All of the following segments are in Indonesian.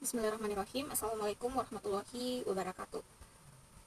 Bismillahirrahmanirrahim. Assalamualaikum warahmatullahi wabarakatuh.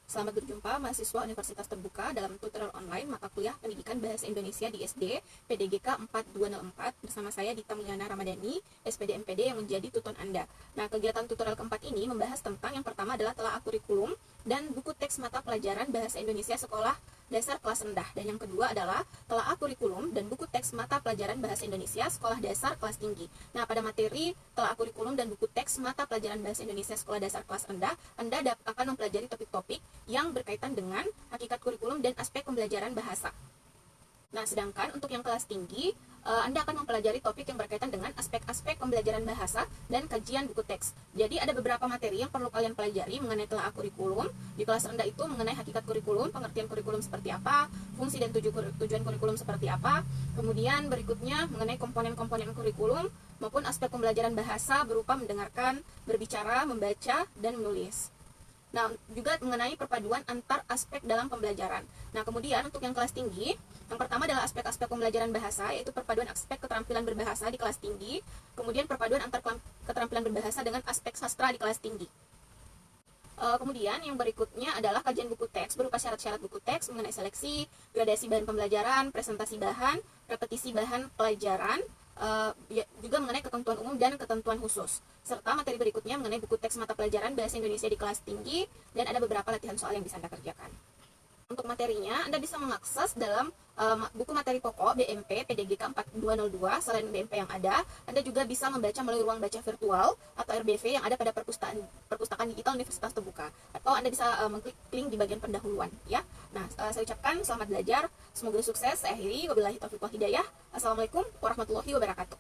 Selamat berjumpa mahasiswa Universitas Terbuka dalam tutorial online mata kuliah Pendidikan Bahasa Indonesia di SD PDGK 4204 bersama saya Dita Mulyana Ramadhani, SPD MPD yang menjadi tutor Anda. Nah, kegiatan tutorial keempat ini membahas tentang yang pertama adalah telaah kurikulum dan buku teks mata pelajaran Bahasa Indonesia Sekolah Dasar kelas rendah, dan yang kedua adalah telaah kurikulum dan buku teks mata pelajaran Bahasa Indonesia Sekolah Dasar kelas tinggi. Nah, pada materi telaah kurikulum dan buku teks mata pelajaran Bahasa Indonesia Sekolah Dasar kelas rendah, Anda akan mempelajari topik-topik yang berkaitan dengan hakikat kurikulum dan aspek pembelajaran bahasa. Nah, sedangkan untuk yang kelas tinggi, Anda akan mempelajari topik yang berkaitan dengan aspek-aspek pembelajaran bahasa dan kajian buku teks. Jadi ada beberapa materi yang perlu kalian pelajari mengenai telaah kurikulum. Di kelas rendah itu mengenai hakikat kurikulum, pengertian kurikulum seperti apa, fungsi dan tujuan kurikulum seperti apa. Kemudian berikutnya mengenai komponen-komponen kurikulum maupun aspek pembelajaran bahasa berupa mendengarkan, berbicara, membaca, dan menulis. Nah, juga mengenai perpaduan antar aspek dalam pembelajaran. Nah, kemudian untuk yang kelas tinggi, yang pertama adalah aspek-aspek pembelajaran bahasa, yaitu perpaduan aspek keterampilan berbahasa di kelas tinggi, kemudian perpaduan antar keterampilan berbahasa dengan aspek sastra di kelas tinggi. Kemudian yang berikutnya adalah kajian buku teks berupa syarat-syarat buku teks mengenai seleksi, gradasi bahan pembelajaran, presentasi bahan, repetisi bahan pelajaran, juga mengenai ketentuan umum dan ketentuan khusus, serta materi berikutnya mengenai buku teks mata pelajaran Bahasa Indonesia di kelas tinggi, dan ada beberapa latihan soal yang bisa Anda kerjakan. Untuk materinya, Anda bisa mengakses dalam buku materi pokok BMP PDGK 4202. Selain BMP yang ada, Anda juga bisa membaca melalui ruang baca virtual atau RBV yang ada pada perpustakaan digital Universitas Terbuka, atau Anda bisa mengklik link di bagian pendahuluan, ya. Nah, saya ucapkan selamat belajar, semoga sukses. Saya akhiri, wabillahi taufiq wal hidayah. Assalamualaikum warahmatullahi wabarakatuh.